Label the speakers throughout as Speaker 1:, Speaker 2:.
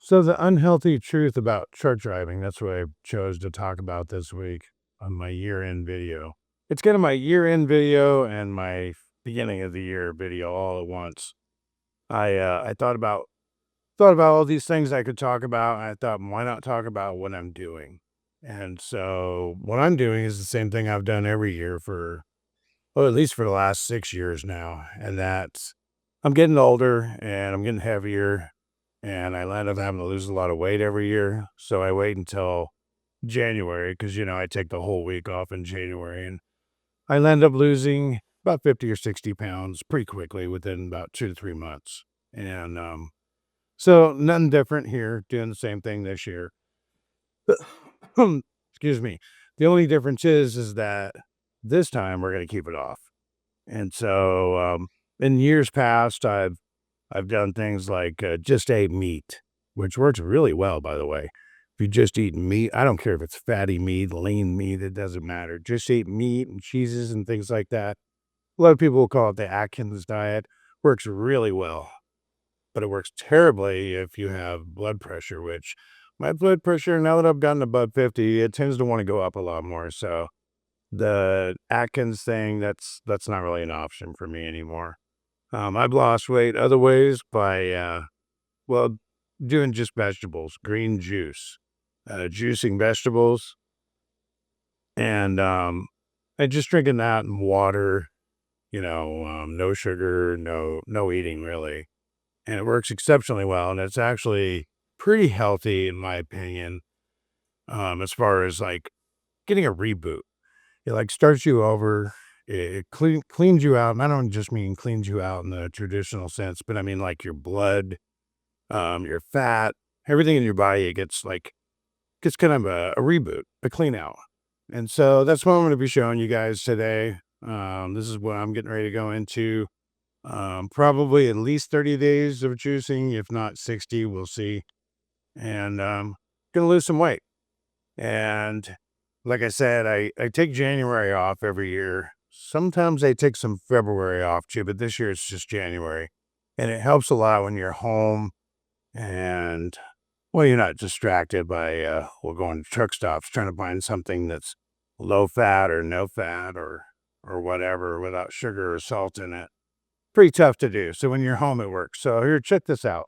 Speaker 1: So the unhealthy truth about truck driving, that's what I chose to talk about this week on my year-end video. It's kind of my year-end video and my beginning of the year video all at once. I thought about all these things I could talk about, and I thought, why not talk about what I'm doing? And so what I'm doing is the same thing I've done every year for, well, at least for the last 6 years now, and that's I'm getting older and I'm getting heavier, and I end up having to lose a lot of weight every year. So I wait until January because, I take the whole week off in January, and I end up losing about 50 or 60 pounds pretty quickly within about 2 to 3 months. And so nothing different here, doing the same thing this year. Excuse me. The only difference is that this time we're going to keep it off. And so in years past, I've done things like just ate meat, which works really well, by the way. If you just eat meat, I don't care if it's fatty meat, lean meat, it doesn't matter. Just eat meat and cheeses and things like that. A lot of people will call it the Atkins diet. Works really well, but it works terribly if you have blood pressure, which my blood pressure, now that I've gotten above 50, it tends to want to go up a lot more. So the Atkins thing, that's not really an option for me anymore. I've lost weight other ways by, well, doing just vegetables, green juice, juicing vegetables, and just drinking that and water. No sugar, no eating really, and it works exceptionally well. And it's actually pretty healthy in my opinion. As far as like getting a reboot, it like starts you over. It cleans you out, and I don't just mean cleans you out in the traditional sense, but I mean like your blood, your fat, everything in your body. It gets kind of a reboot, a clean out. And so that's what I'm going to be showing you guys today. This is what I'm getting ready to go into. Probably at least 30 days of juicing, if not 60, we'll see. And gonna lose some weight. And like I said, I take January off every year. Sometimes I take some February off too, but this year it's just January. And it helps a lot when you're home and, well, you're not distracted by, going to truck stops trying to find something that's low fat or no fat or whatever without sugar or salt in it. Pretty tough to do. So when you're home, it works. So here, check this out.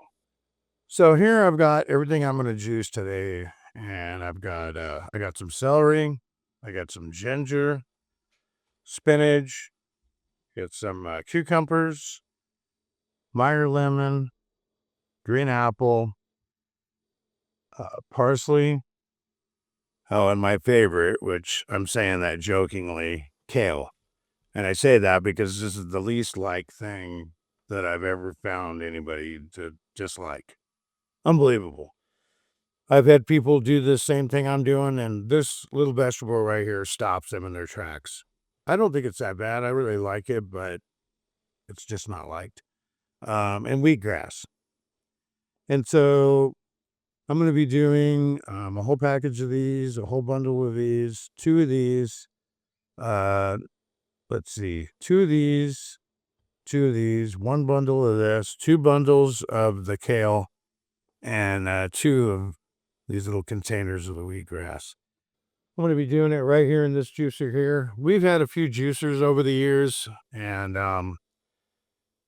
Speaker 1: So here I've got everything I'm going to juice today, and I got some celery, I got some ginger, spinach, got some cucumbers, Meyer lemon, green apple, parsley. Oh, and my favorite, which I'm saying that jokingly, kale. And I say that because this is the least like thing that I've ever found anybody to dislike. Unbelievable. I've had people do the same thing I'm doing, and this little vegetable right here stops them in their tracks. I don't think it's that bad. I really like it, but it's just not liked. And wheatgrass. And so I'm going to be doing a whole package of these, a whole bundle of these, two of these. Uh, let's see, two of these, one bundle of this, two bundles of the kale, and two of these little containers of the wheatgrass. I'm going to be doing it right here in this juicer here. We've had a few juicers over the years, and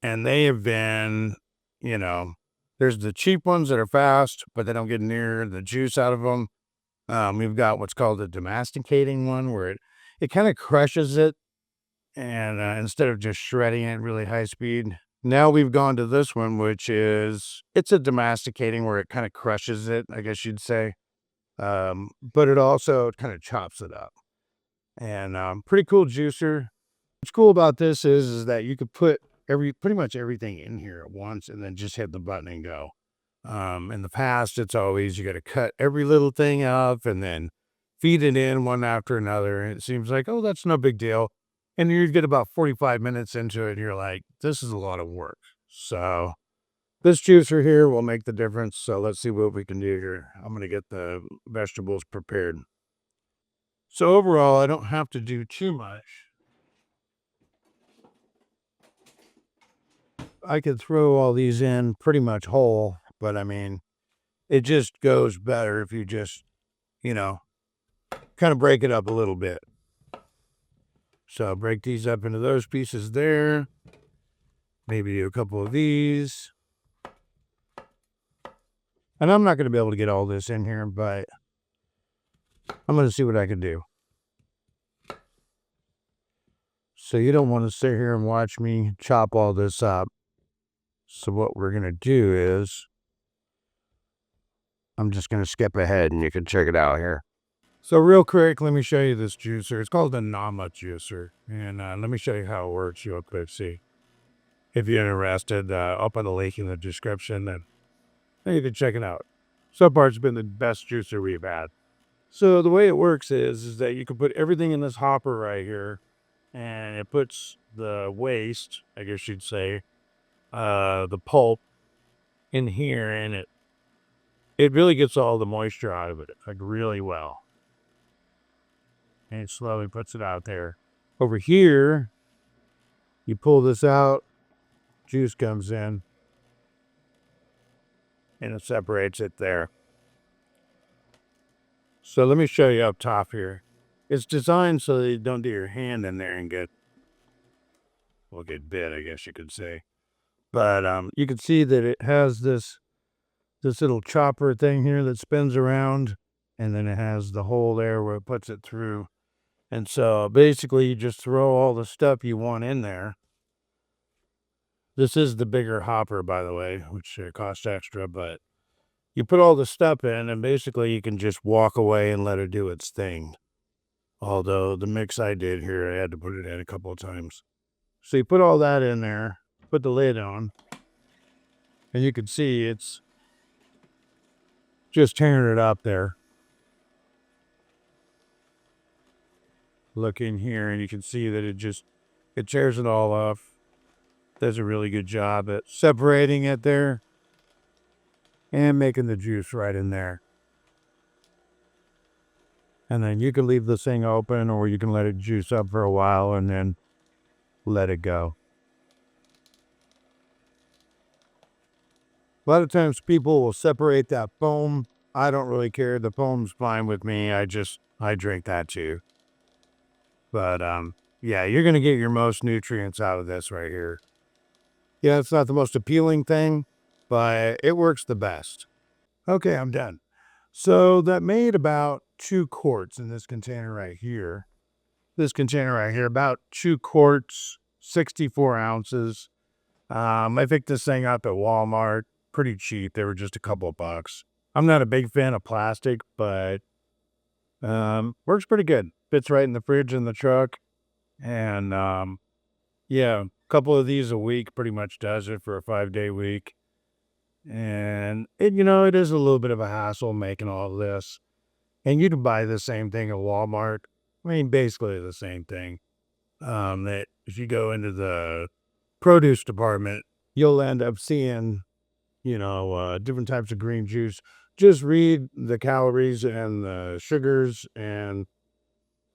Speaker 1: they have been, you know, there's the cheap ones that are fast, but they don't get near the juice out of them. We've got what's called a domesticating one where it kind of crushes it, and instead of just shredding it really high speed. Now we've gone to this one, which it's a domesticating where it kind of crushes it, I guess you'd say. But it also kind of chops it up. And pretty cool juicer. What's cool about this is that you could put pretty much everything in here at once and then just hit the button and go. In the past, it's always you got to cut every little thing up and then feed it in one after another. And it seems like, oh, that's no big deal. And you get about 45 minutes into it, and you're like, this is a lot of work. So this juicer here will make the difference. So let's see what we can do here. I'm going to get the vegetables prepared. So overall, I don't have to do too much. I could throw all these in pretty much whole, but I mean, it just goes better if you just, you know, kind of break it up a little bit. So break these up into those pieces there. Maybe do a couple of these. And I'm not going to be able to get all this in here, but I'm going to see what I can do. So you don't want to sit here and watch me chop all this up. So what we're going to do is I'm just going to skip ahead and you can check it out here. So real quick, let me show you this juicer. It's called the Nama juicer. And let me show you how it works real quick. See, if you're interested, I'll put a link in the description and you can check it out. So far, it's been the best juicer we've had. So the way it works is that you can put everything in this hopper right here, and it puts the waste, I guess you'd say, the pulp in here, and it really gets all the moisture out of it, like really well. And it slowly puts it out there. Over here, you pull this out, juice comes in, and it separates it there. So let me show you up top here. It's designed so that you don't get your hand in there and get bit, I guess you could say. But you can see that it has this little chopper thing here that spins around, and then it has the hole there where it puts it through. And so basically you just throw all the stuff you want in there. This is the bigger hopper, by the way, which costs extra, but you put all the stuff in and basically you can just walk away and let it do its thing. Although the mix I did here, I had to put it in a couple of times. So you put all that in there, put the lid on, and you can see it's just tearing it up there. Look in here and you can see that it tears it all off. Does a really good job at separating it there and making the juice right in there. And then you can leave this thing open or you can let it juice up for a while and then let it go. A lot of times people will separate that foam. I don't really care. The foam's fine with me. I drink that too. But yeah, you're going to get your most nutrients out of this right here. Yeah, it's not the most appealing thing, but it works the best. Okay, I'm done. So that made about 2 quarts in this container right here. This container right here, about 2 quarts, 64 ounces. I picked this thing up at Walmart, pretty cheap. They were just a couple of bucks. I'm not a big fan of plastic, but works pretty good. Fits right in the fridge in the truck. And yeah, a couple of these a week pretty much does it for a 5-day week. And it is a little bit of a hassle making all this. And you can buy the same thing at Walmart. I mean, basically the same thing. That if you go into the produce department, you'll end up seeing, different types of green juice. Just read the calories and the sugars and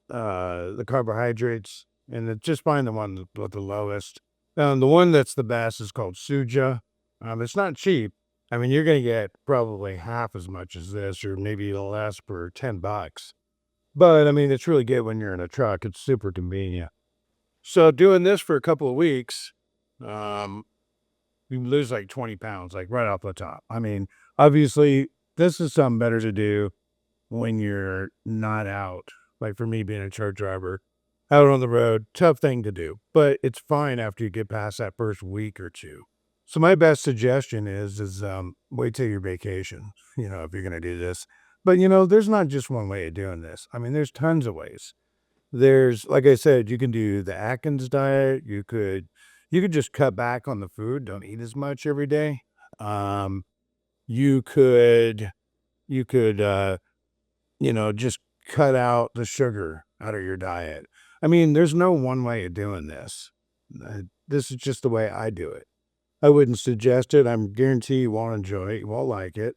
Speaker 1: the carbohydrates, and just find the one with the lowest. The one that's the best is called Suja. It's not cheap. I mean, you're going to get probably half as much as this, or maybe less for $10. But I mean, it's really good when you're in a truck. It's super convenient. So doing this for a couple of weeks, you lose like 20 pounds, like right off the top. I mean, obviously, this is something better to do when you're not out. Like for me being a truck driver, out on the road, tough thing to do. But it's fine after you get past that first week or two. So my best suggestion is wait till your vacation, if you're going to do this. But, there's not just one way of doing this. I mean, there's tons of ways. There's, like I said, you can do the Atkins diet. You could just cut back on the food. Don't eat as much every day. You could, just cut out the sugar out of your diet. I mean, there's no one way of doing this. This is just the way I do it. I wouldn't suggest it. I'm guarantee you won't enjoy it. You won't like it.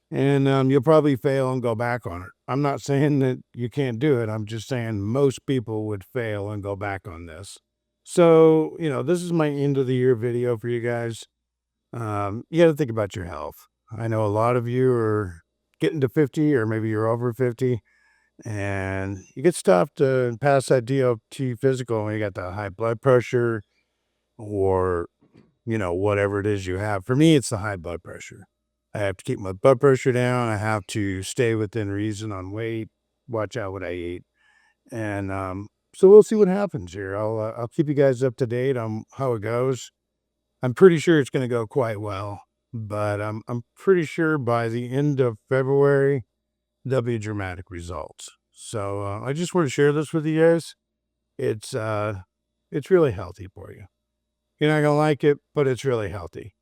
Speaker 1: And you'll probably fail and go back on it. I'm not saying that you can't do it. I'm just saying most people would fail and go back on this. So, this is my end of the year video for you guys. You got to think about your health. I know a lot of you are getting to 50, or maybe you're over 50, and you get stopped to pass that DOT physical and you got the high blood pressure or, whatever it is you have. For me, it's the high blood pressure. I have to keep my blood pressure down. I have to stay within reason on weight, watch out what I eat. And so we'll see what happens here. I'll keep you guys up to date on how it goes. I'm pretty sure it's going to go quite well, but I'm pretty sure by the end of February there'll be dramatic results. So I just want to share this with you guys. It's it's really healthy for you. You're not gonna like it, but it's really healthy.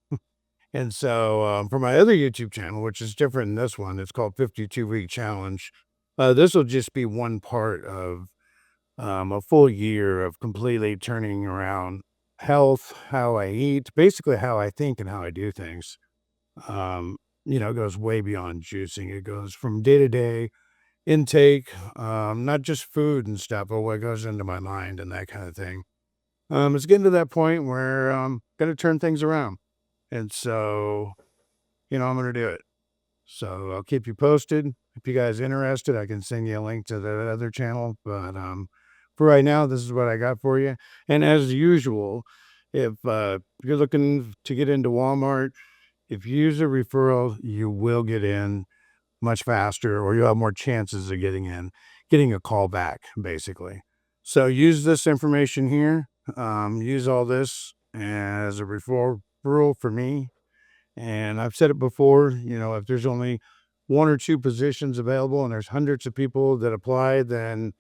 Speaker 1: And so for my other YouTube channel, which is different than this one, it's called 52-Week Challenge. This will just be one part of a full year of completely turning around health, how I eat, basically how I think and how I do things. Um, it goes way beyond juicing. It goes from day to day intake, not just food and stuff, but what goes into my mind and that kind of thing. It's getting to that point where I'm going to turn things around. And so, I'm going to do it. So I'll keep you posted. If you guys are interested, I can send you a link to the other channel. But for right now, this is what I got for you. And as usual, if you're looking to get into Walmart, if you use a referral, you will get in much faster, or you'll have more chances of getting a call back, basically. So use this information here. Use all this as a referral for me. And I've said it before, if there's only one or two positions available and there's hundreds of people that apply, then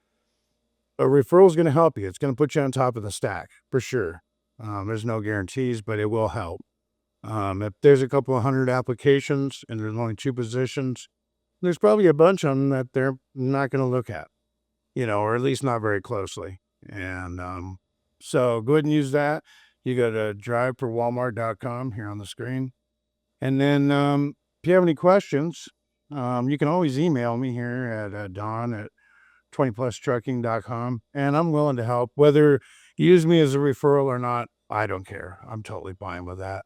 Speaker 1: a referral is going to help you. It's going to put you on top of the stack for sure. There's no guarantees, but it will help. If there's a couple of hundred applications and there's only two positions, there's probably a bunch of them that they're not going to look at, or at least not very closely. And so go ahead and use that. You go to driveforwalmart.com here on the screen. And then if you have any questions, you can always email me here at Don at 20plustrucking.com. And I'm willing to help. Whether you use me as a referral or not, I don't care. I'm totally fine with that.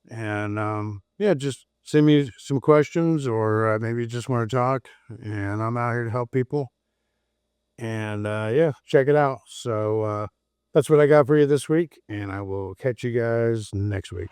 Speaker 1: And yeah, just send me some questions, or maybe you just want to talk. And I'm out here to help people. And yeah, check it out. So that's what I got for you this week. And I will catch you guys next week.